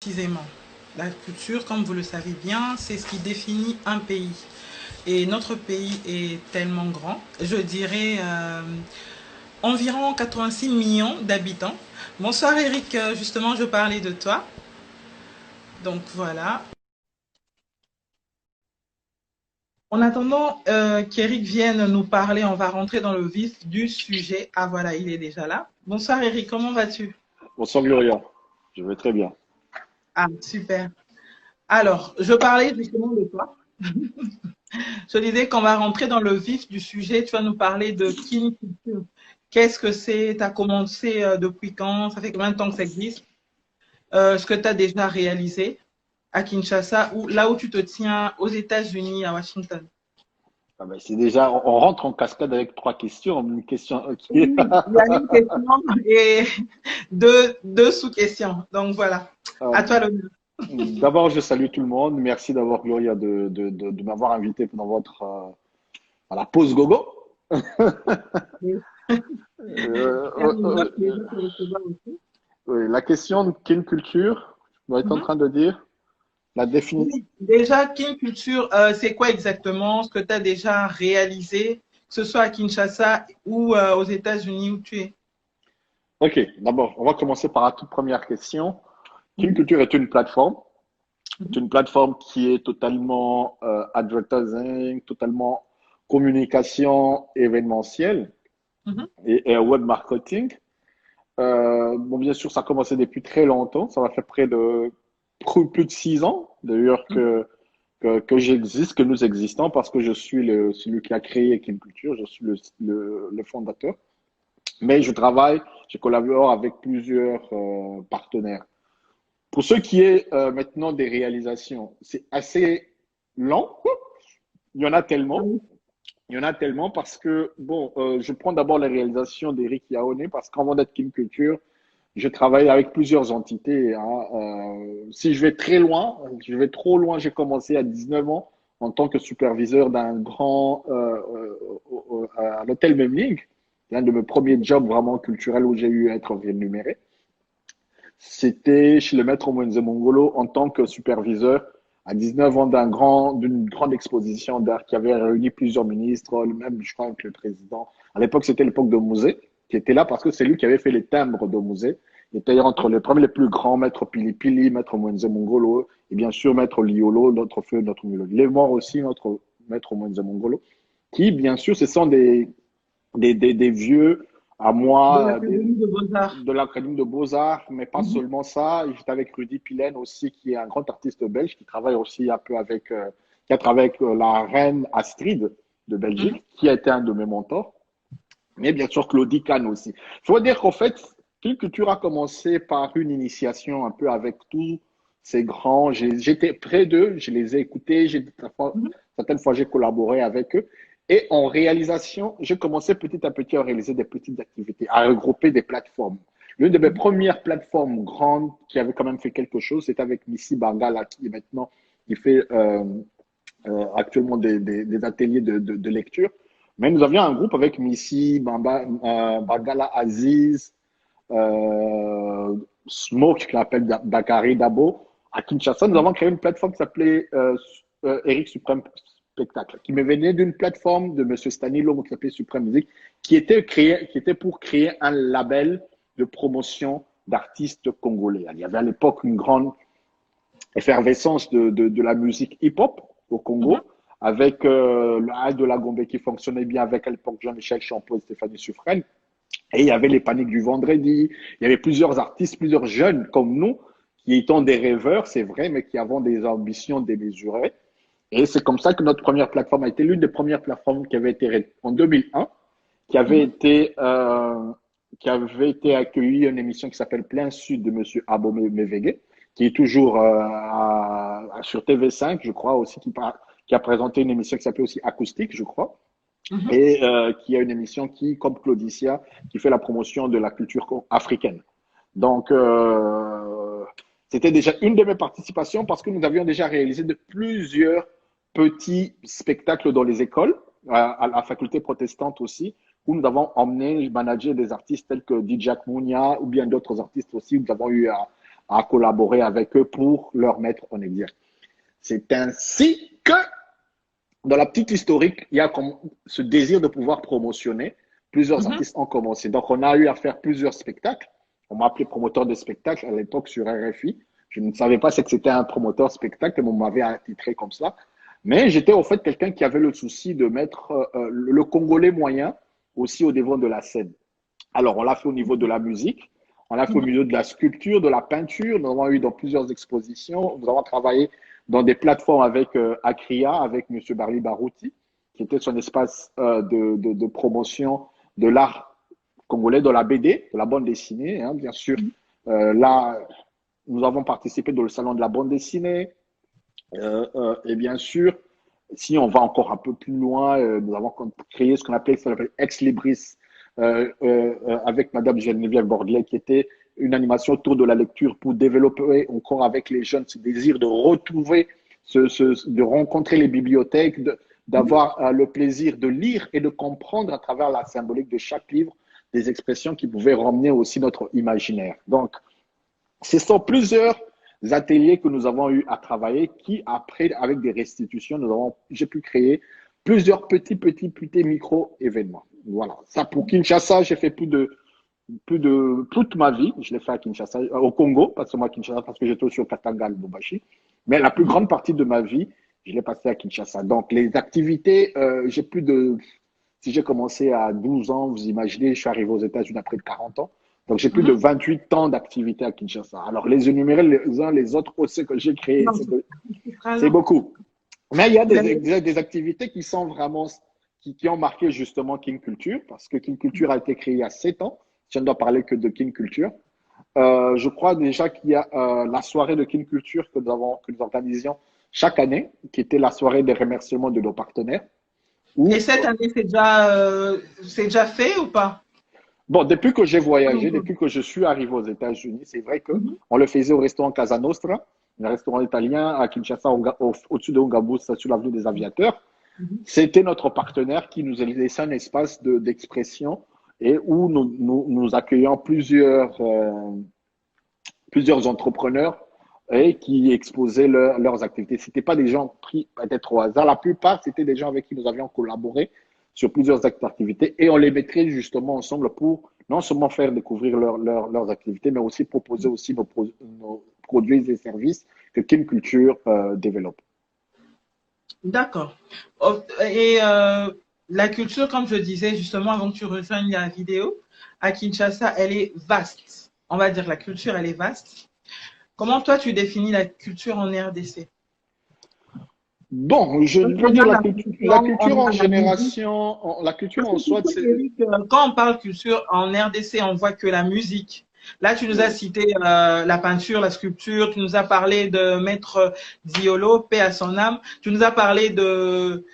Précisément. La culture, comme vous le savez bien, c'est ce qui définit un pays. Et notre pays est tellement grand, je dirais environ 86 millions d'habitants. Bonsoir Eric, justement je parlais de toi. Donc voilà. En attendant qu'Eric vienne nous parler, on va rentrer dans le vif du sujet. Ah voilà, il est déjà là. Bonsoir Eric, comment vas-tu? Bonsoir Gloria, je vais très bien. Ah, super. Alors, je parlais justement de toi. Je disais qu'on va rentrer dans le vif du sujet. Tu vas nous parler de Kin Culture. Qu'est-ce que c'est? Tu as commencé depuis quand? Ça fait combien de temps que ça existe? Ce que tu as déjà réalisé à Kinshasa ou là où tu te tiens aux États-Unis, à Washington? Ah ben, c'est déjà, on rentre en cascade avec trois questions. Une question qui est. Oui, il y a une question et deux sous-questions. Donc voilà. Euh, À toi l'honneur. D'abord, je salue tout le monde. Merci d'avoir, Gloria, de m'avoir invité pendant votre à la pause gogo. Oui. Euh, C'est un euh, honneur de euh, te recevoir aussi. oui, la question de quelle culture, vous êtes en Mhm. train de dire la définition. Oui, déjà, Kin Culture, c'est quoi exactement ce que tu as déjà réalisé, que ce soit à Kinshasa ou aux États-Unis où tu es? Ok, d'abord, on va commencer par la toute première question. Kin Mhm, Culture est une plateforme. C'est mhm, une plateforme qui est totalement advertising, totalement communication événementielle mhm, et web marketing. Bon, bien sûr, ça a commencé depuis très longtemps. Ça va faire près de plus de 6 ans, d'ailleurs, mhm. que j'existe, que nous existons, parce que je suis celui qui a créé Kim Culture, je suis le fondateur. Mais je collabore avec plusieurs partenaires. Pour ce qui est maintenant des réalisations, c'est assez lent. Il y en a Ah tellement. oui. Il y en a tellement parce que, bon, je prends d'abord la réalisation d'Eric Yaoné parce qu'avant d'être Kim Culture, je travaille avec plusieurs entités, hein. Si je vais très loin, je vais trop loin, j'ai commencé à 19 ans en tant que superviseur d'un grand à l'hôtel Memling, l'un de mes premiers jobs vraiment culturels où j'ai eu à être rémunéré. C'était chez le maître Moïse Mongolo en tant que superviseur à 19 ans d'une grande exposition d'art qui avait réuni plusieurs ministres, même, je crois, que le président. À l'époque, c'était l'époque de Musée, qui était là parce que c'est lui qui avait fait les timbres de Musée. Il était entre les premiers les plus grands, maître Pili Pili, maître Moïse Mongolo, et bien sûr, maître Liolo, notre feu, notre Milo. Il est mort aussi, notre maître Moïse Mongolo, qui, bien sûr, ce sont des vieux à De moi, l'Académie de Beaux-Arts. de l'Académie de Beaux-Arts, mais pas Mhm, seulement ça. J'étais avec Rudy Pillen aussi, qui est un grand artiste belge, qui travaille aussi un peu avec, qui a travaillé avec la reine Astrid de mhm. Belgique, qui a été un de mes mentors. Mais bien sûr, Claudie Kahn aussi. Il faut dire qu'en fait, Pink Culture a commencé par une initiation un peu avec tous ces grands. J'étais près d'eux, je les ai écoutés, certaines fois j'ai collaboré avec eux. Et en réalisation, j'ai commencé petit à petit à réaliser des petites activités, à regrouper des plateformes. L'une de mes premières plateformes grandes qui avait quand même fait quelque chose, c'était avec Missy Bangala, qui est maintenant, qui fait actuellement des ateliers de lecture. Mais nous avions un groupe avec Missy, Bangala Aziz, Smoke, qui l'appelle Dakari Dabo. À Kinshasa, nous avons créé une plateforme qui s'appelait Eric Supreme Spectacle, qui me venait d'une plateforme de Monsieur Stanilo, qui s'appelait Supreme Music, qui était pour créer un label de promotion d'artistes congolais. Il y avait à l'époque une grande effervescence de la musique hip-hop au Mhm. Congo, avec le Hall de la Gombe qui fonctionnait bien avec à l'époque Jean-Michel Champeau et Stéphanie Suffren. Et il y avait les Paniques du Vendredi. Il y avait plusieurs artistes, plusieurs jeunes comme nous, qui étant des rêveurs, c'est vrai, mais qui avons des ambitions démesurées. Et c'est comme ça que notre première plateforme a été l'une des premières plateformes qui avait été en 2001, qui avait Mhm. été accueilli une émission qui s'appelle Plein Sud de Monsieur Abomey Mevegue, qui est toujours sur TV5, je crois aussi, qui a présenté une émission qui s'appelle aussi Acoustique, je crois, Mhm. et qui a une émission qui, comme Claudicia, qui fait la promotion de la culture africaine. Donc, c'était déjà une de mes participations parce que nous avions déjà réalisé de plusieurs petits spectacles dans les écoles, à la faculté protestante aussi, où nous avons emmené, manager des artistes tels que DJ Mounia ou bien d'autres artistes aussi. Nous avons eu à collaborer avec eux pour leur mettre en exergue. C'est ainsi que, dans la petite historique, il y a comme ce désir de pouvoir promotionner. Plusieurs Mhm. artistes ont commencé. Donc, on a eu à faire plusieurs spectacles. On m'a appelé promoteur de spectacle à l'époque sur RFI. Je ne savais pas ce que c'était un promoteur spectacle, mais on m'avait attitré comme ça. Mais j'étais au fait quelqu'un qui avait le souci de mettre le Congolais moyen aussi au devant de la scène. Alors, on l'a fait au niveau de la musique, on l'a fait au niveau de la sculpture, de la peinture. Nous avons eu dans plusieurs expositions. Nous avons travaillé dans des plateformes avec Acria, avec M. Barli Barouti, qui était son espace de promotion de l'art congolais, de la BD, de la bande dessinée, hein, bien sûr. Là, nous avons participé dans le salon de la bande dessinée. Et bien sûr, si on va encore un peu plus loin, nous avons créé ce qu'on appelle Ex Libris avec Madame Geneviève Bordelet, qui était une animation autour de la lecture pour développer encore avec les jeunes ce désir de retrouver, de rencontrer les bibliothèques, d'avoir le plaisir de lire et de comprendre à travers la symbolique de chaque livre des expressions qui pouvaient ramener aussi notre imaginaire. Donc, ce sont plusieurs ateliers que nous avons eu à travailler qui, après, avec des restitutions, j'ai pu créer plusieurs petits micro-événements. Voilà. Ça, pour Kinshasa, j'ai fait toute ma vie. Je l'ai fait à Kinshasa, au Congo, pas seulement à Kinshasa, parce que j'étais aussi au Katanga, Lubumbashi. Mais la plus grande partie de ma vie, je l'ai passée à Kinshasa. Donc, les activités, si j'ai commencé à 12 ans, vous imaginez, je suis arrivé aux États-Unis après 40 ans. Donc, j'ai plus de Mhm. 28 ans d'activité à Kinshasa. Alors, les énumérer les uns les autres, aussi que j'ai créé, Non, c'est très c'est long. beaucoup. Mais il y a Mais- des activités qui sont vraiment, qui ont marqué justement Kin Culture, parce que Kin Culture a été créé il y a 7 ans. Je ne dois parler que de Kin Culture. Je crois déjà qu'il y a la soirée de Kin Culture que nous organisions chaque année, qui était la soirée des remerciements de nos partenaires. Et Où, cette année, c'est déjà fait ou pas? bon, depuis que j'ai Pas voyagé, encore. depuis que je suis arrivé aux États-Unis, c'est vrai que Mhm. on le faisait au restaurant Casa Nostra, un restaurant italien à Kinshasa, au-dessus de Ongabous, sur l'avenue des Aviateurs. Mhm. C'était notre partenaire qui nous a laissé un espace d'expression et où nous accueillons plusieurs entrepreneurs et qui exposaient leurs activités. Ce n'étaient pas des gens pris peut-être au hasard. La plupart, c'était des gens avec qui nous avions collaboré sur plusieurs activités et on les mettrait justement ensemble pour non seulement faire découvrir leurs activités, mais aussi proposer aussi nos produits et services que Kim Culture développe. D'accord. Oh, et la culture, comme je disais justement avant que tu rejoignes la vidéo, à Kinshasa, elle est vaste. On va dire la culture, elle est vaste. Comment toi, tu définis la culture en RDC? Bon, je Parce veux qu'on dire a la culture, la culture on en a la musique. génération, la culture Parce que en tu soi, sais, c'est Eric, quand on parle culture en RDC, on voit que la musique. Là, tu nous as oui, cité la peinture, la sculpture, tu nous as parlé de Maître Diolo, paix à son âme. Tu nous as parlé de,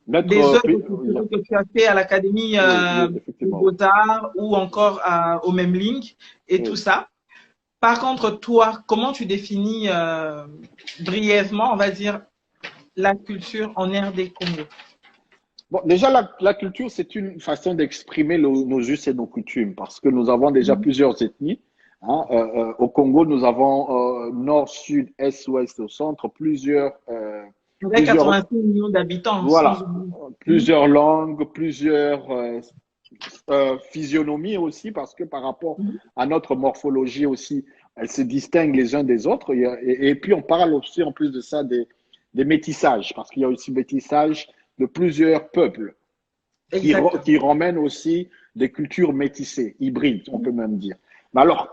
mettre des œuvres culturelles que tu as fait à l'Académie oui, oui, des effectivement, oui. Beaux-Arts ou encore au Memling et tout Oui. ça. Par contre, toi, comment tu définis brièvement, on va dire, la culture en RD Congo? Bon, déjà, la culture, c'est une façon d'exprimer nos us et nos coutumes, parce que nous avons déjà Mhm. plusieurs ethnies. Hein. Au Congo, nous avons nord, sud, est, ouest, au centre, Avec plusieurs, 86 millions d'habitants, sans voilà, oublier. Mhm. plusieurs langues, plusieurs physionomies aussi, parce que par rapport Mhm. à notre morphologie aussi, elles se distinguent les uns des autres. Et puis, on parle aussi, en plus de ça, des métissages, parce qu'il y a aussi métissage de plusieurs peuples qui Exactement. ramènent aussi des cultures métissées, hybrides, on peut même dire. Mais alors,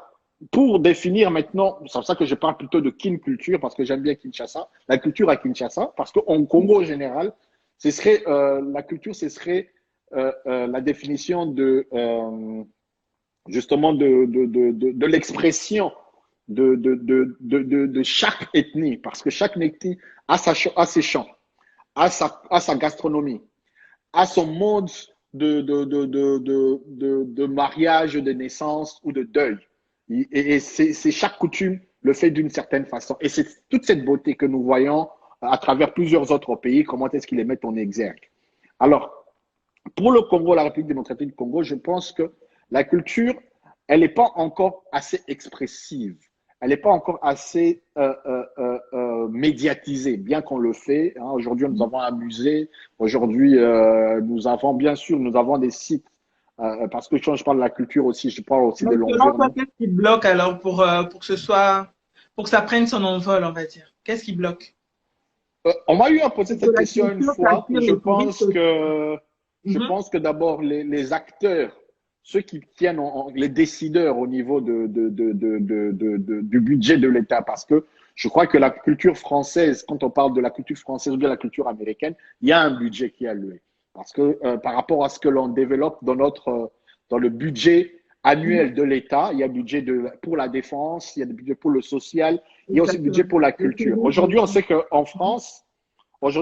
pour définir maintenant, c'est pour ça que je parle plutôt de kin culture, parce que j'aime bien Kinshasa, la culture à Kinshasa, parce qu'en Congo en général, la culture, ce serait la définition justement de l'expression de chaque ethnie, parce que chaque ethnie a ses chants, a sa gastronomie, a son mode de mariage, de naissance ou de deuil. Et c'est chaque coutume le fait d'une certaine façon. Et c'est toute cette beauté que nous voyons à travers plusieurs autres pays, comment est-ce qu'ils les mettent en exergue. Alors, pour le Congo, la République démocratique du Congo, je pense que la culture elle n'est pas encore assez expressive. Elle n'est pas encore assez médiatisée, bien qu'on le fait. Hein. Aujourd'hui, nous avons un musée. Aujourd'hui, nous avons, bien sûr, nous avons des sites. Parce que quand je parle de la culture aussi, je parle aussi de Donc, selon toi, l'environnement. qu'est-ce qui bloque alors pour que ce soit, pour que ça prenne son envol, on va dire? Qu'est-ce qui bloque? On m'a eu à poser Pour que cette la question une culture fois. attire les touristes aussi. Je Mhm. pense que d'abord, les acteurs, ceux qui tiennent, les décideurs au niveau du budget de l'État, parce que je crois que la culture française, quand on parle de la culture française ou bien la culture américaine, il y a un budget qui est alloué. Parce que par rapport à ce que l'on développe dans le budget Mhm. annuel de l'État, il y a un budget pour la défense, il y a un budget pour le social, il y a aussi un budget Exactement. pour la Le culture. tourisme aussi. Aujourd'hui,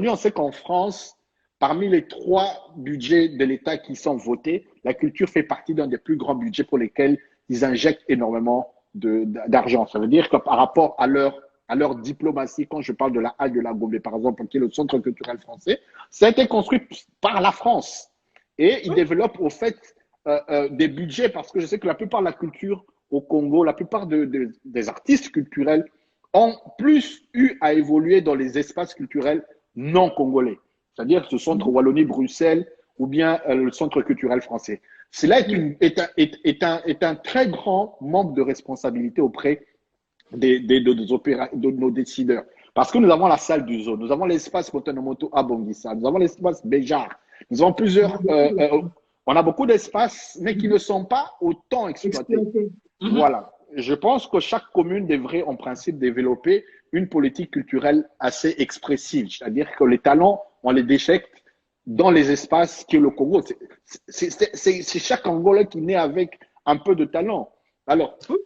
on sait qu'en France, parmi les trois budgets de l'État qui sont votés, la culture fait partie d'un des plus grands budgets pour lesquels ils injectent énormément d'argent. Ça veut dire que par rapport à leur diplomatie, quand je parle de la Halle de la Gombe, par exemple, qui est le centre culturel français, ça a été construit par la France. Et ils Oui, développent au fait des budgets, parce que je sais que la plupart de la culture au Congo, la plupart des artistes culturels ont plus eu à évoluer dans les espaces culturels non congolais, c'est-à-dire ce centre mhm. Wallonie-Bruxelles ou bien le centre culturel français. Cela Oui. est un très grand manque de responsabilité auprès de nos décideurs. Parce que nous avons la salle du zoo, nous avons l'espace Motonomoto à Bongissa, nous avons l'espace Béjar, nous avons On a plusieurs, beaucoup d'espace. on a beaucoup d'espaces, mais qui ne Mhm. sont pas autant exploités. Exploité. Mhm. Voilà. Je pense que chaque commune devrait, en principe, développer une politique culturelle assez expressive. C'est-à-dire que les talents, on les détecte dans les espaces que le Congo. C'est chaque Congolais qui naît avec un peu de talent. Alors, Oui.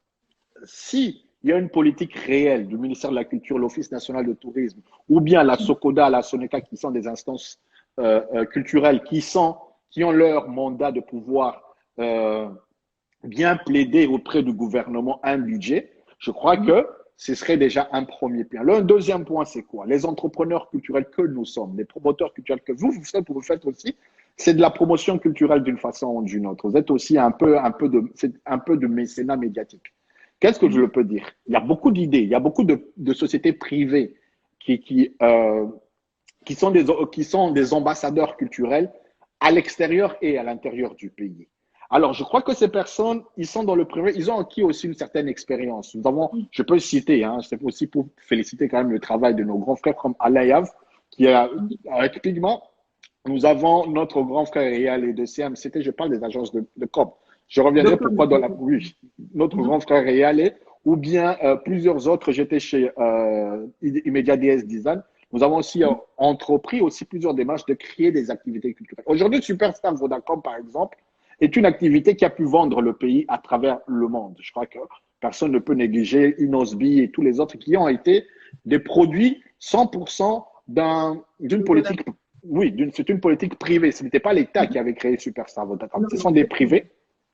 si il y a une politique réelle du ministère de la Culture, l'Office national de tourisme, ou bien la SOCODA, la SONECA, qui sont des instances culturelles qui ont leur mandat de pouvoir bien plaider auprès du gouvernement un budget, je crois Mhm. que ce serait déjà un premier point. Le deuxième point, c'est quoi? Les entrepreneurs culturels que nous sommes, les promoteurs culturels que vous faites aussi, c'est de la promotion culturelle d'une façon ou d'une autre. Vous êtes aussi un peu de mécénat médiatique. Qu'est-ce que je Mhm. peux dire? Il y a beaucoup d'idées, il y a beaucoup de sociétés privées qui, qui, euh, qui sont des ambassadeurs culturels à l'extérieur et à l'intérieur du pays. Alors, je crois que ces personnes, ils sont dans le privé, ils ont acquis aussi une certaine expérience. Nous avons, je peux citer, hein, c'est aussi pour féliciter quand même le travail de nos grands frères comme Alayav, qui a, avec Pigment, nous avons notre grand frère Réal et de CMCT, je parle des agences de COP. Je reviendrai Docteur pourquoi dans la, Mousseau. oui, notre Mhm. grand frère Réal ou bien plusieurs autres, j'étais chez Immédiat DS Design. Nous avons aussi Mhm. entrepris aussi plusieurs démarches de créer des activités culturelles. Aujourd'hui, Superstar Vodacom, par exemple, est une activité qui a pu vendre le pays à travers le monde. Je crois que personne ne peut négliger Inosbi et tous les autres qui ont été des produits 100% d'une politique, oui, c'est une politique privée. Ce n'était pas l'État qui Mhm. avait créé Superstar Vodacom. Non, Ce sont des exactement. privés.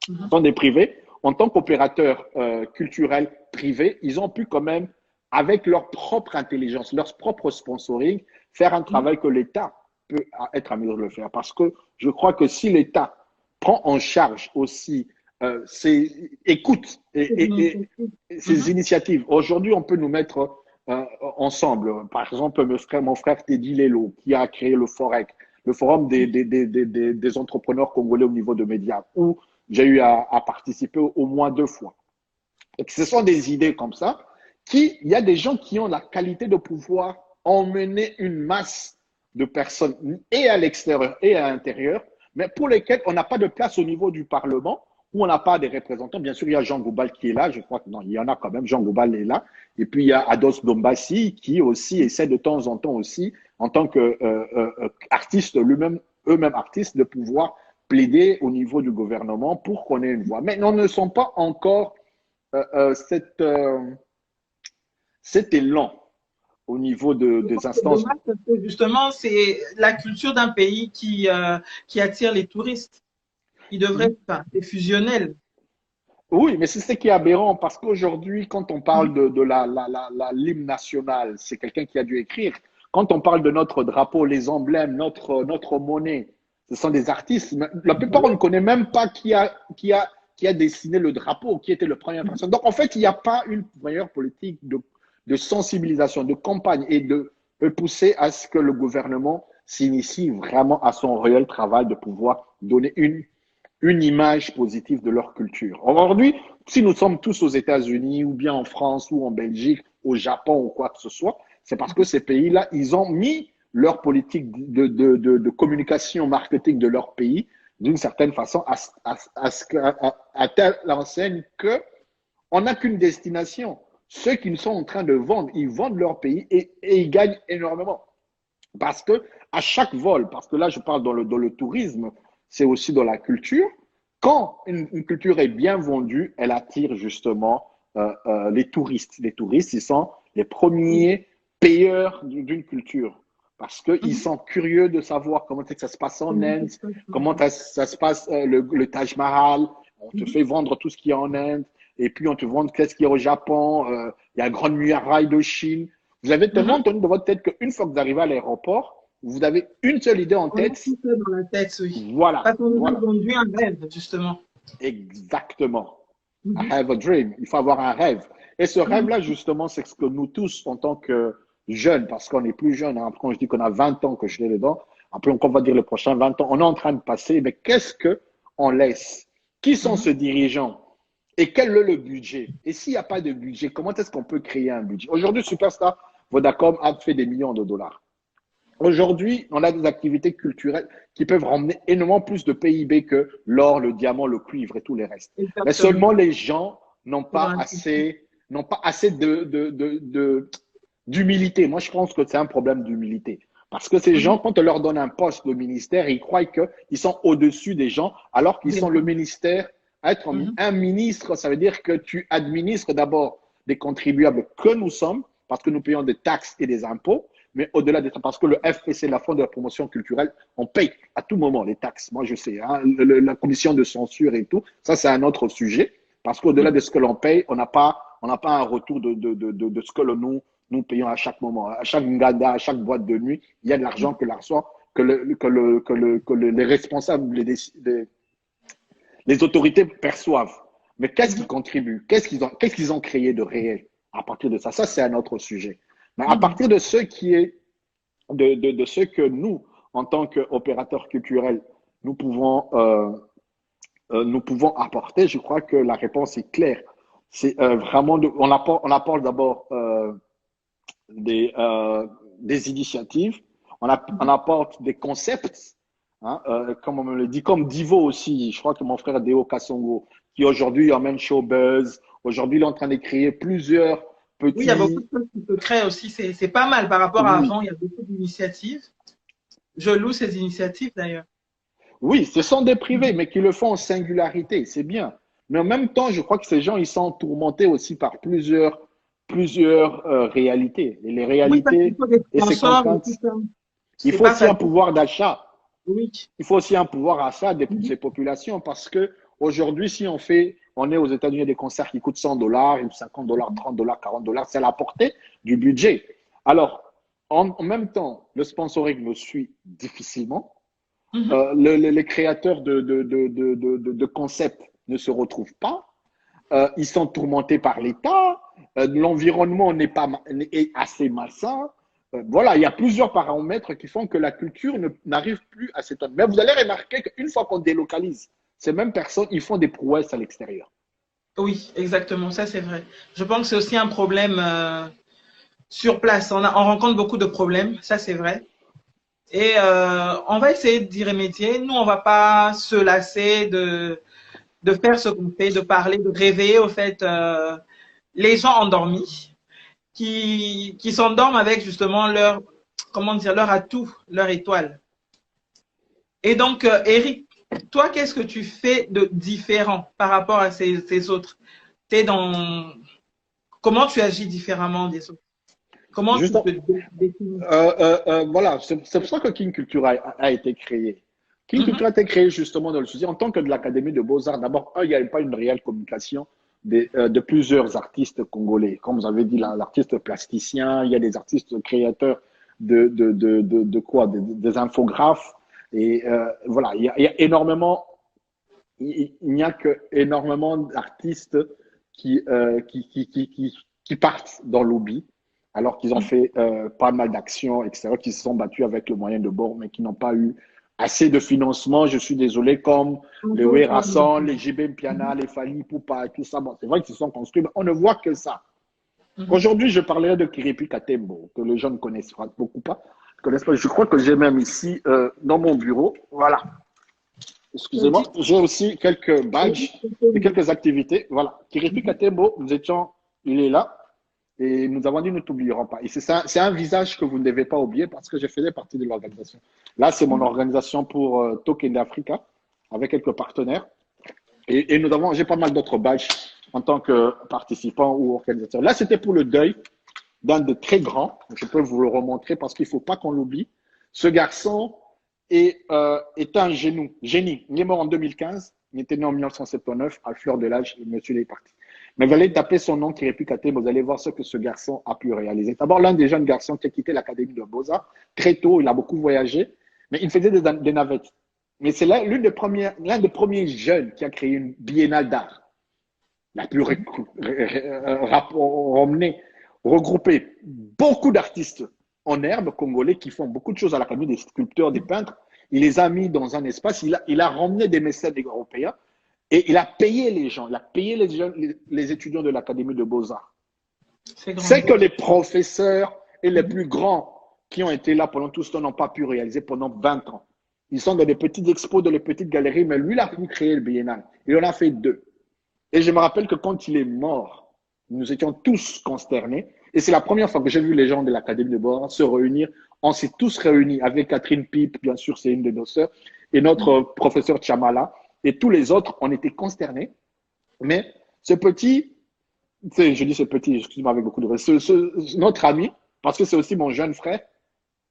Mhm. Ce sont des privés. En tant qu'opérateurs culturels privés, ils ont pu quand même, avec leur propre intelligence, leur propre sponsoring, faire un Mhm. travail que l'État peut être à mesure de le faire. Parce que je crois que si l'État prend en charge aussi écoute C'est une initiative. ces Mhm. initiatives. Aujourd'hui, on peut nous mettre ensemble. Par exemple, mon frère Teddy Lelo, qui a créé le FOREC, le Forum des entrepreneurs congolais au niveau de médias, où j'ai eu à participer au moins 2 fois. Et ce sont des idées comme ça il y a des gens qui ont la qualité de pouvoir emmener une masse de personnes et à l'extérieur et à l'intérieur, mais pour lesquelles on n'a pas de place au niveau du Parlement, où on n'a pas des représentants. Bien sûr, il y a Jean Goubal qui est là, je crois que non, il y en a quand même, Jean Goubal est là. Et puis il y a Ados Dombassi qui aussi essaie de temps en temps aussi, en tant qu'artiste lui-même, eux-mêmes artistes, de pouvoir plaider au niveau du gouvernement pour qu'on ait une voix. Mais nous ne sommes pas encore euh, euh, cette, euh, cet élan au niveau Je pense des que c'est instances. dommage parce que justement, c'est la culture d'un pays qui attire les touristes. Il devrait, enfin, c'est fusionnel. Oui, mais c'est ce qui est aberrant parce qu'aujourd'hui, quand on parle Mhm. de l'hymne national, c'est quelqu'un qui a dû écrire. Quand on parle de notre drapeau, les emblèmes, notre monnaie, ce sont des artistes. La plupart, on ne connaît même pas qui a dessiné le drapeau, qui était le premier personne. Donc, en fait, il n'y a pas une meilleure politique de sensibilisation, de campagne et de pousser à ce que le gouvernement s'initie vraiment à son réel travail de pouvoir donner une image positive de leur culture. Aujourd'hui, si nous sommes tous aux États-Unis ou bien en France ou en Belgique, au Japon ou quoi que ce soit, c'est parce que ces pays-là, ils ont mis leur politique de communication marketing de leur pays d'une certaine façon à telle enseigne que on n'a qu'une destination. Ceux qui sont en train de vendre, ils vendent leur pays et ils gagnent énormément. Parce que à chaque vol, parce que là je parle dans le tourisme, c'est aussi dans la culture, quand une culture est bien vendue, elle attire justement les touristes. Les touristes, ils sont les premiers payeurs d'une culture parce qu'ils sont curieux de savoir comment ça se passe en Inde, comment ça se passe le Taj Mahal. On te fait vendre tout ce qu'il y a en Inde et puis on te vend qu'est-ce qu'il y a au Japon. Il y a la Grande Muraille de Chine. Vous avez tellement entendu dans votre tête qu'une fois que vous arrivez à l'aéroport, vous avez une seule idée en tête. On a tout dans la tête, oui. Voilà. Parce qu'on nous a voilà. vendu un rêve, justement. Exactement. I have a dream. Il faut avoir un rêve. Et ce rêve-là, justement, c'est ce que nous tous, en tant que jeunes, parce qu'on est plus jeunes, hein, quand je dis qu'on a 20 ans que je suis dedans, après on va dire les prochains 20 ans, on est en train de passer, mais qu'est-ce qu'on laisse? Qui sont ces dirigeants? Et quel est le budget? Et s'il n'y a pas de budget, comment est-ce qu'on peut créer un budget? Aujourd'hui, Superstar Vodacom a fait des millions de dollars. Aujourd'hui, on a des activités culturelles qui peuvent ramener énormément plus de PIB que l'or, le diamant, le cuivre et tous les restes. Exactement. Mais seulement les gens n'ont pas assez d'humilité. Moi, je pense que c'est un problème d'humilité. Parce que ces gens, quand on leur donne un poste de ministère, ils croient qu'ils sont au-dessus des gens, alors qu'ils sont le ministère. Être un ministre, ça veut dire que tu administres d'abord des contribuables que nous sommes, parce que nous payons des taxes et des impôts. Mais au-delà de ça, parce que le FPC, la Fonds de la promotion culturelle, on paye à tout moment les taxes. Moi, je sais, hein, la commission de censure et tout, ça, c'est un autre sujet. Parce qu'au-delà de ce que l'on paye, on n'a pas un retour de ce que nous payons à chaque moment. À chaque ngada, à chaque boîte de nuit, il y a de l'argent que les responsables, les autorités perçoivent. Mais qu'est-ce qui contribue? Qu'est-ce qu'ils ont créé de réel à partir de ça? Ça, c'est un autre sujet. Mais à partir de ce que nous, en tant qu'opérateurs culturels, nous pouvons apporter, je crois que la réponse est claire. C'est vraiment, on apporte d'abord des initiatives, on apporte des concepts, hein, comme on me le dit, comme Divo aussi, je crois que mon frère Deo Kassongo, qui aujourd'hui emmène Showbuzz, aujourd'hui il est en train de créer plusieurs petits… Oui, il y a beaucoup de choses qui se créent aussi, c'est pas mal par rapport à avant, il y a beaucoup d'initiatives. Je loue ces initiatives d'ailleurs. Oui, ce sont des privés, mais qui le font en singularité, c'est bien. Mais en même temps, je crois que ces gens, ils sont tourmentés aussi par plusieurs réalités. Et les réalités et ces contraintes, il faut aussi un pouvoir d'achat. Oui. Il faut aussi un pouvoir d'achat de ces populations parce que aujourd'hui, si on est aux États-Unis des concerts qui coûtent $100, $50, $30, $40, c'est à la portée du budget. Alors, en même temps, le sponsoring me suit difficilement. Les créateurs de concepts ne se retrouvent pas. Ils sont tourmentés par l'État. L'environnement est assez malsain. Voilà, il y a plusieurs paramètres qui font que la culture n'arrive plus à s'étendre. Mais vous allez remarquer qu'une fois qu'on délocalise, ces mêmes personnes, ils font des prouesses à l'extérieur. Oui, exactement, ça c'est vrai. Je pense que c'est aussi un problème sur place. On rencontre beaucoup de problèmes, ça c'est vrai. Et on va essayer d'y remédier. Nous, on va pas se lasser de faire ce qu'on fait, de parler, de réveiller au fait les gens endormis qui s'endorment avec justement leur, comment dire, leur atout, leur étoile. Et donc, Eric, toi, qu'est-ce que tu fais de différent par rapport à ces autres? Comment tu agis différemment des autres? Comment tu te définis? Voilà, c'est pour ça que King Culture a été créé. King Culture a été créé justement dans le souci, en tant que de l'Académie de Beaux-Arts. D'abord, il n'y avait pas une réelle communication de plusieurs artistes congolais. Comme vous avez dit, l'artiste plasticien, il y a des artistes créateurs des infographes. Et voilà, il y a énormément il n'y a que énormément d'artistes qui partent dans l'oubli, alors qu'ils ont fait pas mal d'actions, etc., qui se sont battus avec le moyen de bord, mais qui n'ont pas eu assez de financement. Je suis désolé, comme les Werason, les JB Mpiana, les Fali Poupa, tout ça. Bon, c'est vrai qu'ils se sont construits, mais on ne voit que ça. Aujourd'hui, je parlerai de Kiripi Katembo, que les gens ne connaissent pas, beaucoup pas. Connaissent pas. Je crois que j'ai même ici, dans mon bureau, voilà. Excusez-moi, j'ai aussi quelques badges et quelques activités. Voilà. Kiripi Katembo, il est là. Et nous avons dit, nous ne t'oublierons pas. Et c'est un visage que vous ne devez pas oublier parce que je faisais partie de l'organisation. Là, c'est mon organisation pour Token Africa avec quelques partenaires. Et j'ai pas mal d'autres badges en tant que participant ou organisateur. Là, c'était pour le deuil d'un de très grands. Je peux vous le remontrer parce qu'il ne faut pas qu'on l'oublie. Ce garçon est un génie. Il est mort en 2015. Il était né en 1979, à fleur de l'âge, et monsieur est parti. Mais vous allez taper son nom, Kiripi Katembo, vous allez voir ce que ce garçon a pu réaliser. D'abord, l'un des jeunes garçons qui a quitté l'Académie de Beaux-Arts très tôt, il a beaucoup voyagé, mais il faisait des navettes. Mais c'est l'un des premiers jeunes qui a créé une biennale d'art. La plus regrouper beaucoup d'artistes en herbe congolais qui font beaucoup de choses à l'Académie des sculpteurs, des peintres. Il les a mis dans un espace, il a ramené des mécènes européens et il a payé les gens, il a payé les étudiants de l'Académie de Beaux-Arts. C'est que les professeurs et les plus grands qui ont été là pendant tout ce temps n'ont pas pu réaliser pendant 20 ans. Ils sont dans des petites expos, dans les petites galeries, mais lui, il a pu créer le biennale. Il en a fait 2. Et je me rappelle que quand il est mort, nous étions tous consternés. Et c'est la première fois que j'ai vu les gens de l'Académie de Beaux-Arts se réunir. On s'est tous réunis avec Catherine Pipe, bien sûr, c'est une de nos sœurs, et notre professeur Chamala. Et tous les autres, on était consternés. Mais ce petit, je dis ce petit, excuse-moi avec beaucoup de respect, notre ami, parce que c'est aussi mon jeune frère,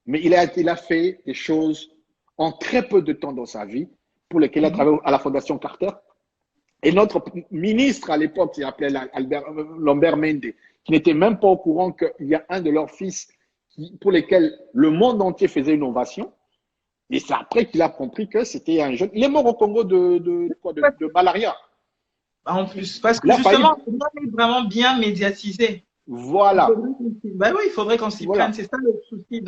mais il a fait des choses en très peu de temps dans sa vie, pour lesquelles il a travaillé à la Fondation Carter. Et notre ministre à l'époque, qui s'appelait Lambert Mende, qui n'était même pas au courant qu'il y a un de leurs fils pour lesquels le monde entier faisait une ovation. Et c'est après qu'il a compris que c'était un jeune. Il est mort au Congo de malaria. En plus, parce que justement, c'est vraiment bien médiatisé. Voilà. Ben oui, il faudrait qu'on s'y prenne. C'est ça le souci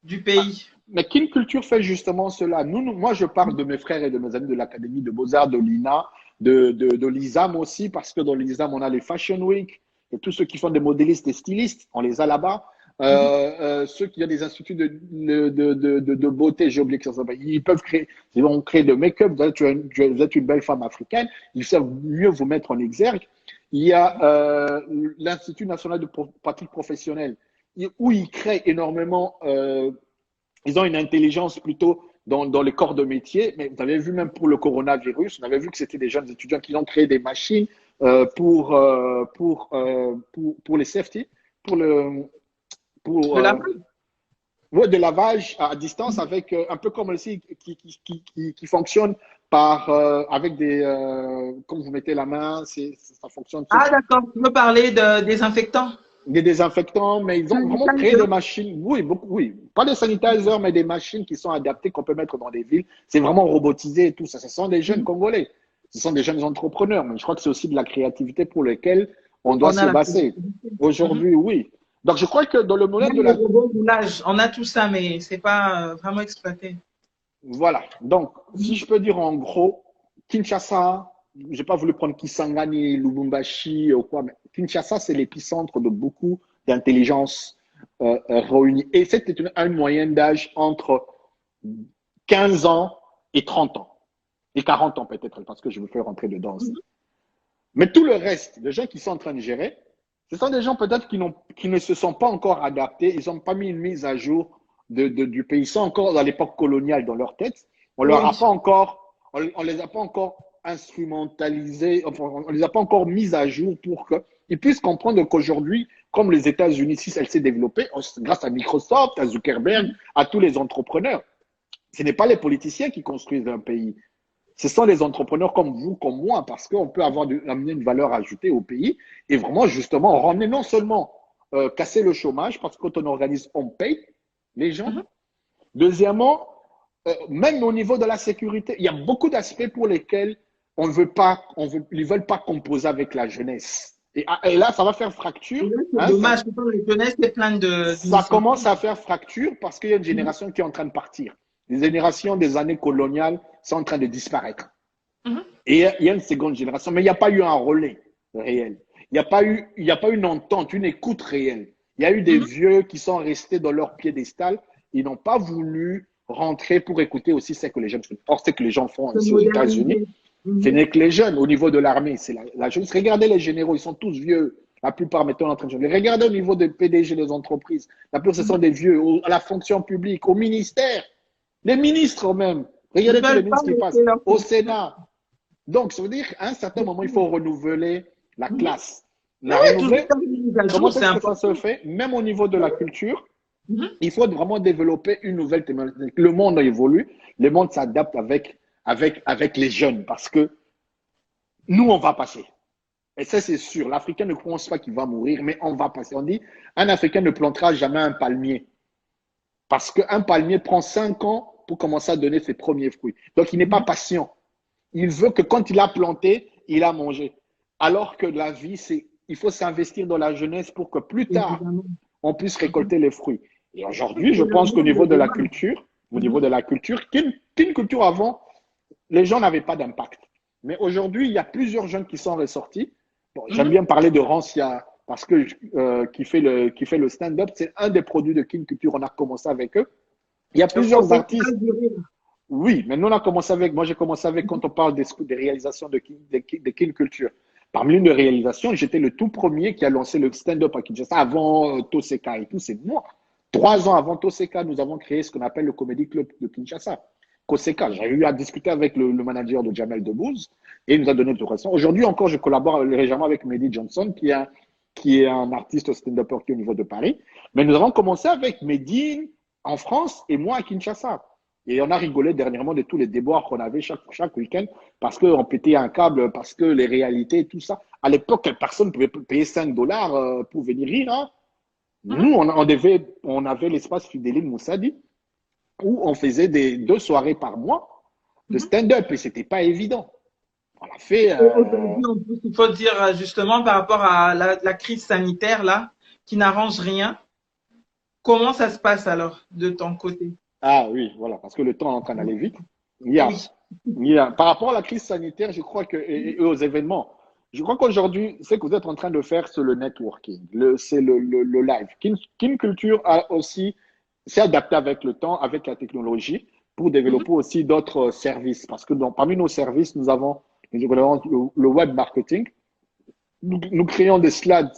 du pays. Mais Kin Culture fait justement cela. Moi, je parle de mes frères et de mes amis de l'Académie de Beaux-Arts, de l'INA, de l'ISAM aussi, parce que dans l'ISAM, on a les Fashion Week, et tous ceux qui font des modélistes et stylistes, on les a là-bas. Ceux qui ont des instituts de beauté, j'ai oublié que ça s'appelle, ils vont créer de make-up. Vous êtes une belle femme africaine, ils savent mieux vous mettre en exergue. Il y a l'Institut national de pratique professionnelle, où ils créent énormément. Ils ont une intelligence plutôt dans les corps de métier, mais vous avez vu même pour le coronavirus, on avait vu que c'était des jeunes étudiants qui ont créé des machines pour les safety, de lavage à distance avec un peu comme aussi qui fonctionne avec des comme vous mettez la main, ça fonctionne. Ah d'accord, tu veux parler de désinfectants? Des désinfectants, mais ils ont vraiment créé des machines, oui, pas des sanitizers, mais des machines qui sont adaptées qu'on peut mettre dans des villes. C'est vraiment robotisé et tout ça. Ce sont des jeunes Congolais, ce sont des jeunes entrepreneurs, mais je crois que c'est aussi de la créativité pour laquelle on doit se baser. Aujourd'hui, oui. Donc je crois que dans le modèle de la on a tout ça, mais c'est pas vraiment exploité. Voilà. Donc, si je peux dire en gros, Kinshasa, j'ai pas voulu prendre Kisangani, Lubumbashi ou quoi, mais Kinshasa, c'est l'épicentre de beaucoup d'intelligence réunies. Et c'était une moyenne d'âge entre 15 ans et 30 ans. Et 40 ans peut-être, parce que je me fais rentrer dedans aussi. Mais tout le reste, les gens qui sont en train de gérer, ce sont des gens peut-être qui ne se sont pas encore adaptés, ils n'ont pas mis une mise à jour du pays. Ils sont encore dans l'époque coloniale dans leur tête. On les a pas encore instrumentalisés, on les a pas encore mis à jour pour qu'ils puissent comprendre qu'aujourd'hui, comme les États-Unis, si elle s'est développée, grâce à Microsoft, à Zuckerberg, à tous les entrepreneurs, ce n'est pas les politiciens qui construisent un pays. Ce sont les entrepreneurs comme vous, comme moi, parce qu'on peut amener une valeur ajoutée au pays et vraiment, justement, ramener non seulement casser le chômage, parce que quand on organise, on paye les gens. Deuxièmement, même au niveau de la sécurité, il y a beaucoup d'aspects pour lesquels ils veulent pas composer avec la jeunesse. Et là, ça va faire fracture. C'est Hein, dommage, que la jeunesse est plein ça d'initiatives. commence à faire fracture parce qu'il y a une génération qui est en train de partir. Les générations des années coloniales sont en train de disparaître. Mhm. Et il y a une seconde génération, mais il n'y a pas eu un relais réel. Il n'y a pas eu une entente, une écoute réelle. Il y a eu des Mhm. vieux qui sont restés dans leur piédestal. Ils n'ont pas voulu rentrer pour écouter aussi ce que les jeunes font. Or, ce que les gens font Se ici aux États-Unis, moderniser. ce Mhm. n'est que les jeunes au niveau de l'armée. C'est la jeunesse. Regardez les généraux, ils sont tous vieux. La plupart maintenant en train de changer. Regardez au niveau des PDG des entreprises. La plupart, ce sont Mhm. des vieux. À la fonction publique, au ministère, les ministres même. Ils ne Regardez tous les veulent pas ministres qui passent. laisser leur Au fonction. Sénat. Donc, ça veut dire qu'à un certain moment, il faut renouveler la Mhm. classe. Oui, La toujours renouveler, faire une mise à comment jour, c'est est-ce que ça se important. fait? Même au niveau de la culture, Mhm. il faut vraiment développer une nouvelle thématique. Le monde évolue, le monde s'adapte avec les jeunes parce que nous, on va passer. Et ça, c'est sûr. L'Africain ne pense pas qu'il va mourir, mais on va passer. On dit, un Africain ne plantera jamais un palmier parce qu'un palmier prend 5 ans pour commencer à donner ses premiers fruits. Donc, il n'est pas Mhm. patient. Il veut que quand il a planté, il a mangé. Alors que la vie, il faut s'investir dans la jeunesse pour que plus tard, Évidemment. on puisse Mhm. récolter les fruits. Et aujourd'hui, je C'est le pense qu'au monde de niveau de la demain. culture, Mhm. qu'une culture avant, les gens n'avaient pas d'impact. Mais aujourd'hui, il y a plusieurs jeunes qui sont ressortis. Bon, j'aime Mhm. bien parler de Rancia parce que qui fait le stand-up, c'est un des produits de Kin Culture. On a commencé avec eux. Il y a Le plusieurs artistes. professionnel du rire. Oui, mais nous, moi, j'ai commencé avec, quand on parle des réalisations de Kin Culture. Parmi l'une des réalisations, j'étais le tout premier qui a lancé le stand-up à Kinshasa avant Toseka et tout. C'est moi. 3 ans avant Toseka, nous avons créé ce qu'on appelle le Comedy Club de Kinshasa. Koseka, j'ai eu à discuter avec le manager de Jamel Debbouze et il nous a donné de raison. Aujourd'hui encore, je collabore légèrement avec Mehdi Johnson, qui est un artiste stand-upper qui est au niveau de Paris. Mais nous avons commencé avec Mehdi en France et moi à Kinshasa. Et on a rigolé dernièrement de tous les déboires qu'on avait chaque week-end parce qu'on pétait un câble, parce que les réalités, tout ça. À l'époque, personne ne pouvait payer 5 dollars pour venir rire. Hein. Mhm. Nous, on avait l'espace Fidéline Moussadi où on faisait 2 soirées par mois de Mhm. stand-up et c'était pas évident. On a fait. Et aujourd'hui, en plus, il faut dire justement par rapport à la crise sanitaire là, qui n'arrange rien. Comment ça se passe alors de ton côté? Ah oui, voilà, parce que le temps est en train d'aller vite. Il y a, Oui. par rapport à la crise sanitaire, je crois que, et aux événements, je crois qu'aujourd'hui, ce que vous êtes en train de faire, c'est le networking, c'est le live. Kin Culture a aussi s'est adapté avec le temps, avec la technologie, pour Mhm. développer aussi d'autres services. Parce que parmi nos services, nous avons le web marketing. Nous créons des slides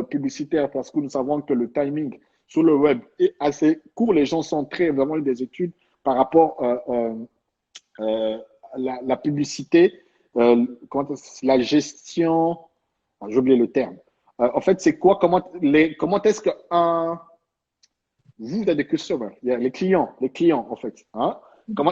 publicitaires parce que nous savons que le timing sur le web est assez court. Les gens sont très vraiment des études par rapport euh, à la publicité, la gestion. J'ai oublié le terme. En fait, c'est quoi? Comment est-ce que vous êtes des customers, les clients en fait. Hein?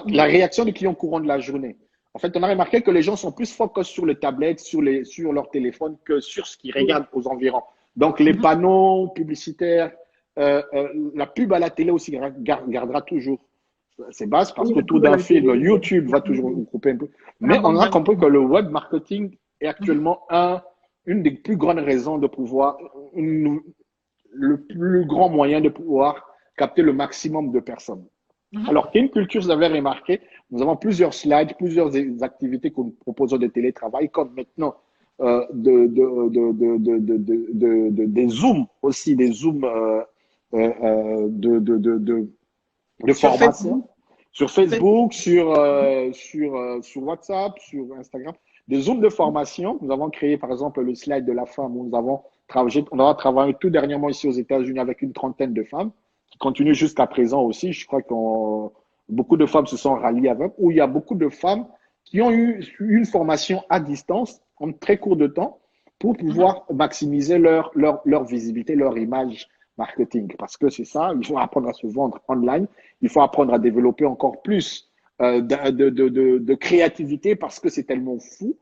La réaction des clients au courant de la journée. En fait, on a remarqué que les gens sont plus focus sur les tablettes, sur leur téléphone que sur ce qu'ils Oui. regardent aux environs. Donc, les Mhm. panneaux publicitaires, la pub à la télé aussi gardera toujours ses bases parce Oui, le coup qu'autour de d'un la film, télé, YouTube va toujours vous couper un peu. Mais on a compris que l'abondance. le web marketing est Mhm. actuellement une des plus grandes raisons de pouvoir, le plus grand moyen de pouvoir capter le maximum de personnes. Mhm. Alors, Kin Culture, vous avez remarqué, nous avons plusieurs slides, plusieurs activités que nous proposons de télétravail, comme maintenant des Zooms aussi, des Zooms de Sur formation Facebook. sur Facebook. Facebook, sur WhatsApp, sur Instagram, des Zooms de formation. Nous avons créé, par exemple, le slide de la femme où on a travaillé tout dernièrement ici aux États-Unis avec une trentaine de femmes qui continuent jusqu'à présent aussi. Je crois que beaucoup de femmes se sont ralliées avec, où il y a beaucoup de femmes qui ont eu une formation à distance en très court de temps pour Mhm. pouvoir maximiser leur visibilité, leur image marketing. Parce que c'est ça, il faut apprendre à se vendre online, il faut apprendre à développer encore plus de créativité parce que c'est tellement fou.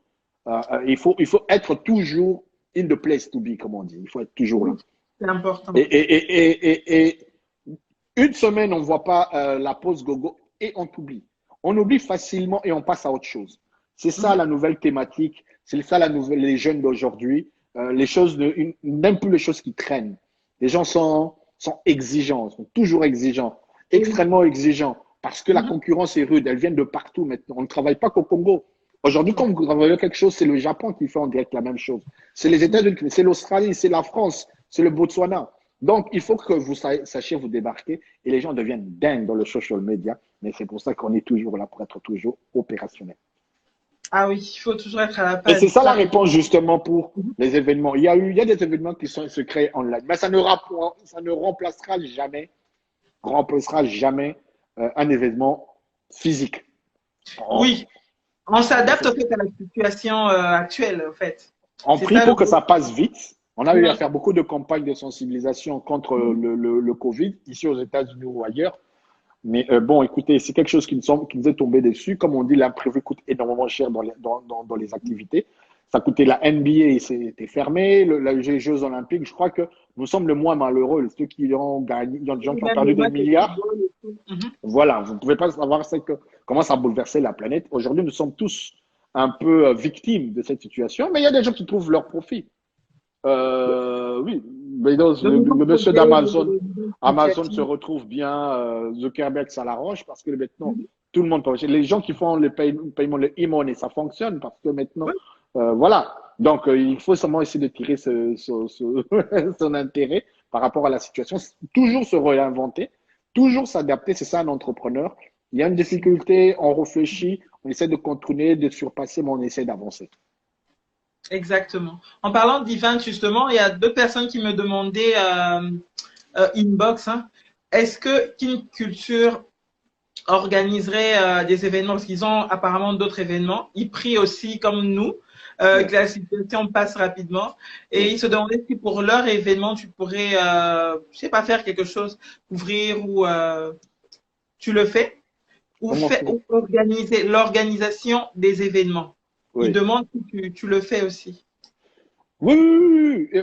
Il faut être toujours in the place to be, comme on dit. Il faut être toujours là. Oui, c'est important. Et une semaine, on ne voit pas la pause gogo. et on t'oublie. On oublie facilement et on passe à autre chose. C'est ça la nouvelle thématique, c'est ça les jeunes d'aujourd'hui. Les choses n'aiment plus les choses qui traînent. Les gens sont exigeants, sont toujours exigeants, extrêmement exigeants, parce que la concurrence est rude, elle vient de partout maintenant. On ne travaille pas qu'au Congo. Aujourd'hui, quand vous travaillez quelque chose, c'est le Japon qui fait en direct la même chose. C'est les États-Unis, c'est l'Australie, c'est la France, c'est le Botswana. Donc, il faut que vous sachiez vous débarquer et les gens deviennent dingues dans le social media. Mais c'est pour ça qu'on est toujours là pour être toujours opérationnel. Ah oui, il faut toujours être à la Et page. c'est ça la réponse justement pour les événements. Il y a des événements qui se créent online, mais ça ne remplacera jamais un événement physique. Oui, on s'adapte au fait à la situation actuelle, en fait. On C'est prie ça pour le que ça passe vite. On a eu à Oui. faire beaucoup de campagnes de sensibilisation contre le Covid, ici aux États-Unis ou ailleurs. Mais bon, écoutez, c'est quelque chose qui nous est tombé dessus. Comme on dit, l'imprévu coûte énormément cher dans les activités. Ça coûtait la NBA, c'était fermé. Les Jeux Olympiques, je crois que nous sommes le moins malheureux. Ceux qui ont gagné, il y a des gens qui ont Même perdu le des match de milliards. football et tout. Voilà, vous ne pouvez pas savoir comment ça a bouleversé la planète. Aujourd'hui, nous sommes tous un peu victimes de cette situation, mais il y a des gens qui trouvent leur profit. Oui, mais Le nouveau le monsieur projet, d'Amazon, nouvelle Amazon se initiative. retrouve bien, Zuckerberg, ça l'arrange parce que maintenant, tout le monde peut. Les gens qui font le paiement, le e-money, ça fonctionne parce que maintenant, Oui, voilà. Donc, il faut seulement essayer de tirer son intérêt par rapport à la situation. Toujours se réinventer, toujours s'adapter. C'est ça un entrepreneur. Il y a une difficulté, on réfléchit, on essaie de contourner, de surpasser, mais on essaie d'avancer. exactement. En parlant d'event, justement, il y a deux personnes qui me demandaient inbox, hein, est-ce que Kin Culture organiserait des événements, parce qu'ils ont apparemment d'autres événements. Ils prient aussi comme nous, Ouais. que la situation passe rapidement. Et ils se demandaient si pour leur événement, tu pourrais, je sais pas, faire quelque chose, ouvrir ou tu le fais, Comment faire? ou organiser l'organisation des événements. Ils Oui. demandent si tu le fais aussi. Oui, oui, oui,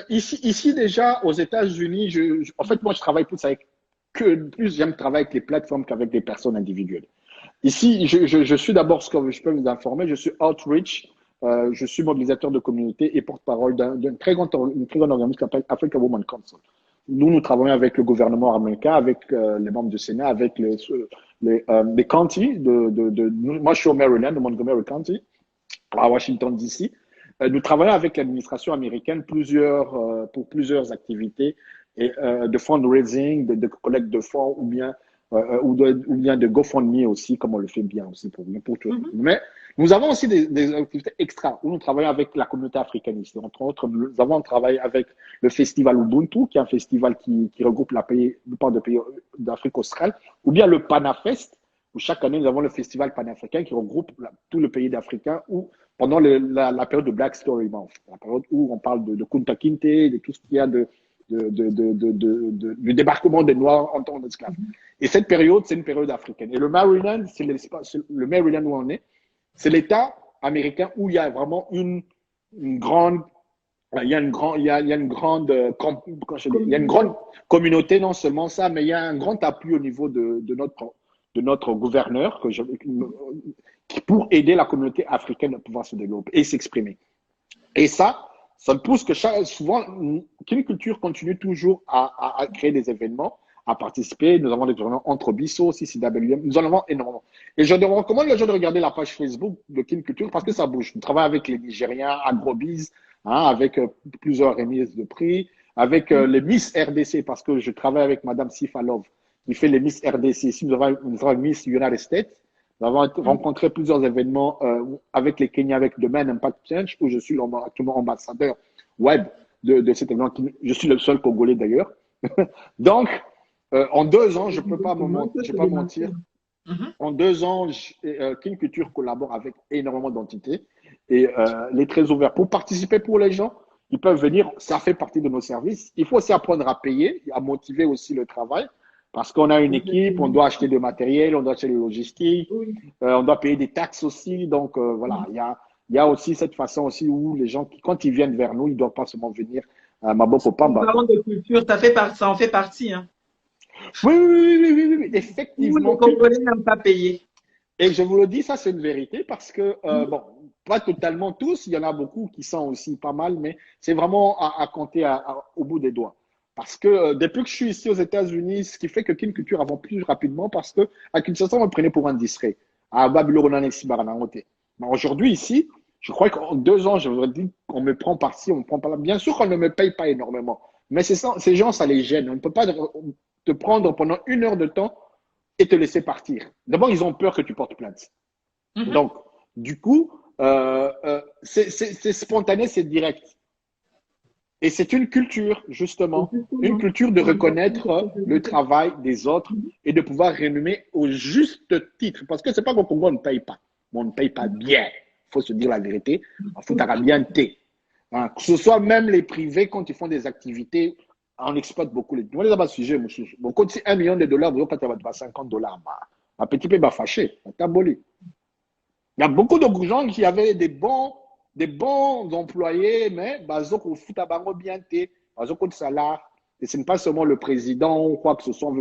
oui. Ici déjà, aux États-Unis, en fait, moi, je travaille plus j'aime travailler avec les plateformes qu'avec des personnes individuelles. Ici, je suis d'abord, ce que je peux vous informer, je suis outreach, je suis mobilisateur de communauté et porte-parole d'un une très grande organisme qui s'appelle Africa Women Council. Nous travaillons avec le gouvernement américain, avec les membres du Sénat, avec les counties moi, je suis au Maryland, au Montgomery County, à Washington, D.C. Nous travaillons avec l'administration américaine pour plusieurs activités de fundraising, de collecte de fonds ou bien de GoFundMe aussi, comme on le fait bien aussi pour tout. Mais nous avons aussi des activités extra où nous travaillons avec la communauté africaine ici. Entre autres, nous avons travaillé avec le festival Ubuntu, qui est un festival qui regroupe la plupart des pays d'Afrique australe, ou bien le Panafest, où chaque année nous avons le festival panafricain qui regroupe tout le pays d'Africains, où pendant la période de Black Story Month, la période où on parle de Kunta Kinte, de tout ce qu'il y a du débarquement des Noirs en tant qu'esclaves. Et cette période, c'est une période africaine. Et le Maryland, le Maryland où on est, c'est l'État américain où il y a vraiment une grande il y a une grande, il y a une grande, il y a une grande communauté, non seulement ça, mais il y a un grand appui au niveau de notre gouverneur pour aider la communauté africaine à pouvoir se développer et s'exprimer. Et ça pousse que souvent, Kin Culture continue toujours à créer des événements, à participer. Nous avons des événements entre Bissau, CCWM, nous en avons énormément. Et je recommande les gens de regarder la page Facebook de Kin Culture parce que ça bouge. Nous travaillons avec les Nigériens, Agrobiz, avec plusieurs remises de prix, avec les Miss RDC parce que je travaille avec Madame Sifalov qui fait les Miss RDC. Ici, nous avons Miss United States. Nous avons rencontré plusieurs événements avec les Kenyans, avec The Man Impact Change, où je suis actuellement ambassadeur web de cet événement. Je suis le seul Congolais d'ailleurs. Donc, en 2 ans, je ne peux pas mentir. En 2 ans, Kin Culture collabore avec énormément d'entités et il est très ouvert pour participer pour les gens. Ils peuvent venir, ça fait partie de nos services. Il faut aussi apprendre à payer, à motiver aussi le travail. Parce qu'on a une équipe, on doit acheter du matériel, on doit acheter des logistiques, on doit payer des taxes aussi. Donc voilà, il y a aussi cette façon aussi où les gens, quand ils viennent vers nous, ils ne doivent pas seulement venir à Maboko Pamba. Parlant de culture, ça en fait partie. Hein. Oui, oui, oui, oui, oui, oui, Où les effectivement. Congolais n'ont pas payé. Et je vous le dis, ça c'est une vérité parce que, Mhm. bon, pas totalement tous, il y en a beaucoup qui sont aussi pas mal, mais c'est vraiment à compter au bout des doigts. Parce que depuis que je suis ici aux États-Unis, ce qui fait que Kin Culture avance plus rapidement parce que à Kinshasa, on me prenait pour un distrait. À Babylone, on est Baranangote. Mais aujourd'hui, ici, je crois qu'en 2 ans, je vous dis qu'on me prend par-ci, on me prend par-là. Bien sûr qu'on ne me paye pas énormément, mais ça, ces gens, ça les gêne. On ne peut pas te prendre pendant 1 heure de temps et te laisser partir. D'abord, ils ont peur que tu portes plainte. Mhm. Donc, du coup, c'est spontané, c'est direct. Et c'est une culture, justement, une Exactement. culture de C'est important de reconnaître le se travail des autres Mhm. et de pouvoir rémunérer au juste titre. Parce que c'est pas qu'au Congo, on ne paye pas. Mais on ne paye pas bien. Il faut se dire la vérité. Il faut bien thé. Hein, que ce soit même les privés, quand ils font des activités, on exploite beaucoup les. Moi, les pas sujet, monsieur. Bon, quand c'est 1 million de dollars, vous avez 50 dollars. Un petit peu fâché. Il y a beaucoup de gens qui avaient des bons employés, mais bazok au foot à bango bien té, bazok au salaire. Et ce n'est pas seulement le président ou quoi que ce soit.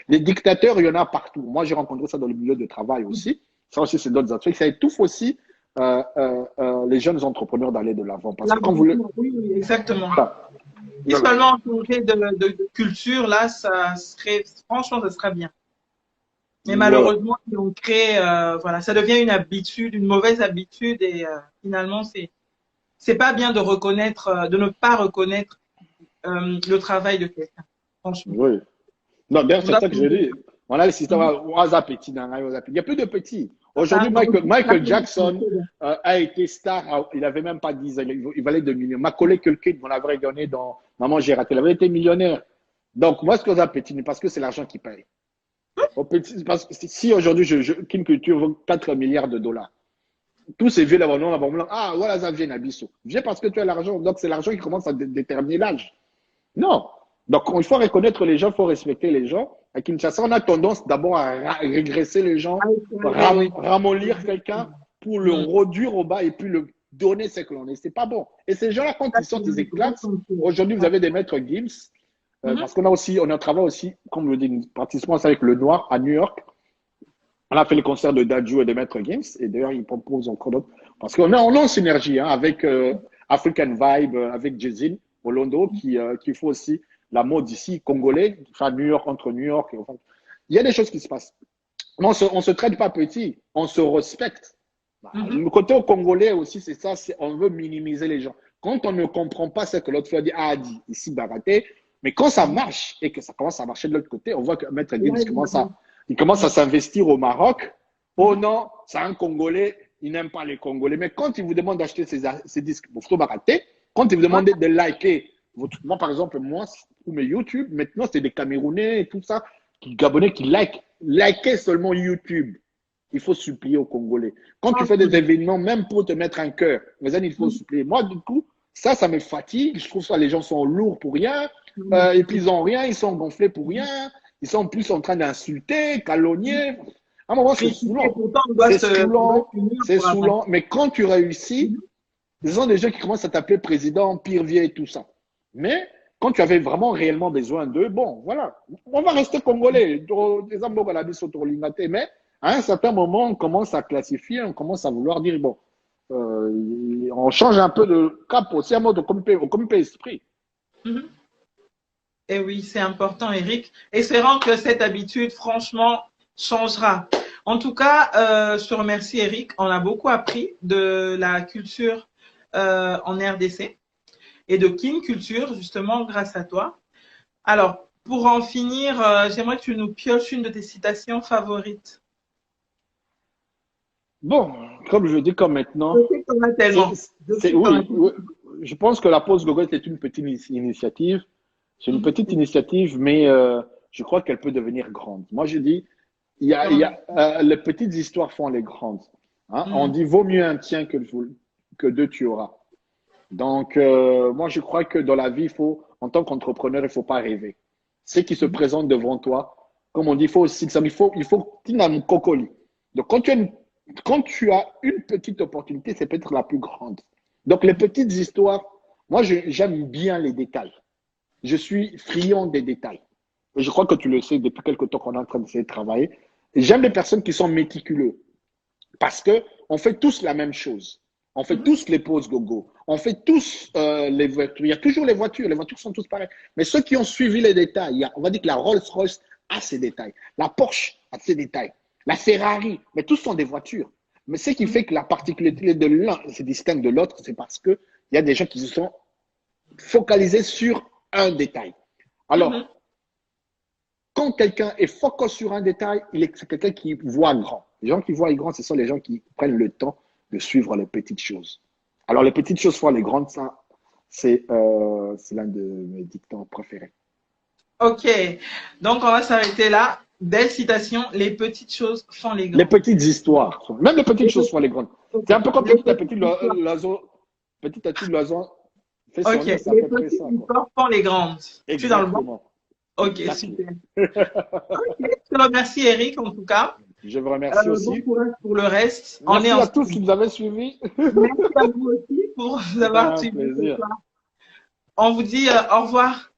Les dictateurs, il y en a partout. Moi, j'ai rencontré ça dans le milieu de travail aussi. Ça aussi, c'est d'autres aspects. Ça étouffe aussi les jeunes entrepreneurs d'aller de l'avant. Parce que quand vous le. L'avancement, oui, oui, exactement. Voilà. Si Voilà. seulement on changeait de culture, là, ça serait, franchement, ça serait bien. Mais Voilà. malheureusement, si on crée, voilà, ça devient une habitude, une mauvaise habitude, et finalement, c'est pas bien de reconnaître, de ne pas reconnaître le travail de quelqu'un. Franchement, Oui. Non, d'ailleurs, on c'est doit ça que je changer. dis. On a le système Mhm. petit. Il n'y a plus de petits. Ça, Aujourd'hui, donc, Michael Jackson a été star. Il n'avait même pas 10 ans. Il valait 2 millions. Macaulay Culkin, on l'avait donné dans Maman, j'ai raté. Il avait été millionnaire. Donc, moi, ce que j'appelle parce que c'est l'argent qui paye. Au petit, parce que si aujourd'hui, Kin Culture vaut 4 milliards de dollars, tous ces vieux là-bas, ah, voilà, ça vient Nabiso. Viens parce que tu as l'argent. Donc, c'est l'argent qui commence à déterminer l'âge. Non. Donc, il faut reconnaître les gens, il faut respecter les gens. À Kinshasa, on a tendance d'abord à régresser les gens, oui. ramollir quelqu'un pour le Mhm. réduire au bas et puis le donner ce que l'on est. C'est pas bon. Et ces gens-là, quand ils sortent, ils Il faut pas éclatent. sentir. Aujourd'hui, vous avez des maîtres Gims, Mhm. parce on travaille aussi, comme je le dis, une participation avec le Noir à New York. On a fait les concerts de Dadju et de Maître Games, et d'ailleurs, ils proposent encore d'autres. Parce qu'on on est en synergie avec African Vibe, avec Jezin, Olondo, qui fait aussi la mode ici, congolais, enfin New York entre New York. Enfin, il y a des choses qui se passent. Mais on se traite pas petit, on se respecte. Mhm. Le côté congolais aussi, c'est ça, on veut minimiser les gens. Quand on ne comprend pas ce que l'autre fait, dit ici, baraté. Mais quand ça marche et que ça commence à marcher de l'autre côté, on voit que Maître Là, Gims il va- il commence à Mhm. s'investir au Maroc. Oh Mhm. non, c'est un Congolais, il n'aime pas les Congolais. Mais quand il vous demande d'acheter ses disques, quand il vous demande Voilà. de liker, moi par exemple, moi, pour mes YouTube, maintenant c'est des Camerounais et tout ça, Gabonais qui likez seulement YouTube. Il faut supplier aux Congolais. Quand tu fais des Tranquille. événements, même pour te mettre un cœur, il faut Mhm. supplier. Moi, du coup, ça me fatigue. Je trouve ça, les gens sont lourds pour rien. Mhm. Et puis, ils ont rien, ils sont gonflés pour rien. Ils sont plus en train d'insulter, calomnier. À un moment, c'est Critiquer, saoulant. pourtant, C'est on doit saoulant, s'unir c'est pour avancer. saoulant. Mais quand tu réussis, Mhm. ce sont des gens qui commencent à t'appeler président, pire vieux et tout ça. Mais quand tu avais vraiment réellement besoin d'eux, bon, voilà, on va rester congolais. Mais à un certain moment, on commence à classifier, on commence à vouloir dire, bon, on change un peu de cap aussi, à mode au comité esprit. Mhm. Et oui, c'est important, Eric. Espérons que cette habitude, franchement, changera. En tout cas, je te remercie, Eric. On a beaucoup appris de la culture en RDC et de Kin Culture, justement, grâce à toi. Alors, pour en finir, j'aimerais que tu nous pioches une de tes citations favorites. Bon, comme je dis comme Je maintenant, sais que tu en as c'est, tellement. Je sais que tu en as oui, tellement. oui, je pense que la pause Google est une petite initiative. C'est une Mhm. petite initiative, mais je crois qu'elle peut devenir grande. Moi, je dis, les petites histoires font les grandes. Hein. On Mhm. dit, vaut mieux un tien que deux tu auras. Donc, moi, je crois que dans la vie, en tant qu'entrepreneur, il ne faut pas rêver. Ce qui se Mhm. présente devant toi, comme on dit, il faut cocoli. Donc, quand tu as une petite opportunité, c'est peut-être la plus grande. Donc, les petites histoires, moi, j'aime bien les détails. Je suis friand des détails. Et je crois que tu le sais depuis quelque temps qu'on est en train d'essayer de travailler. Et j'aime les personnes qui sont méticuleux parce que on fait tous la même chose. On fait tous les poses gogo. On fait tous les voitures. Il y a toujours les voitures. Les voitures sont tous pareilles. Mais ceux qui ont suivi les détails, on va dire que la Rolls-Royce a ses détails. La Porsche a ses détails. La Ferrari, mais tous sont des voitures. Mais ce qui fait que la particularité de l'un se distingue de l'autre, c'est parce qu'il y a des gens qui se sont focalisés sur un détail. Alors, quand quelqu'un est focus sur un détail, c'est quelqu'un qui voit grand. Les gens qui voient grand, ce sont les gens qui prennent le temps de suivre les petites choses. Alors, les petites choses font les grandes, ça, c'est l'un de mes dictons préférés. Ok, donc on va s'arrêter là. Belle citation, les petites choses font les Les grandes. petites histoires, même les petites choses font les grandes. C'est un peu comme petit à petit, l'oiseau, petit à petit, l'oiseau fait son Ok, nid, c'est à les peu près petites ça. histoires font les grandes. Tu es dans le bon? Exactement. Ok, Exactement. super. Ok, je te remercie Eric en tout cas. Je vous remercie Bon aussi. courage pour le reste. Merci à tous qui nous avaient suivis. Merci à vous aussi pour nous avoir Un suivis ce plaisir. soir. On vous dit au revoir.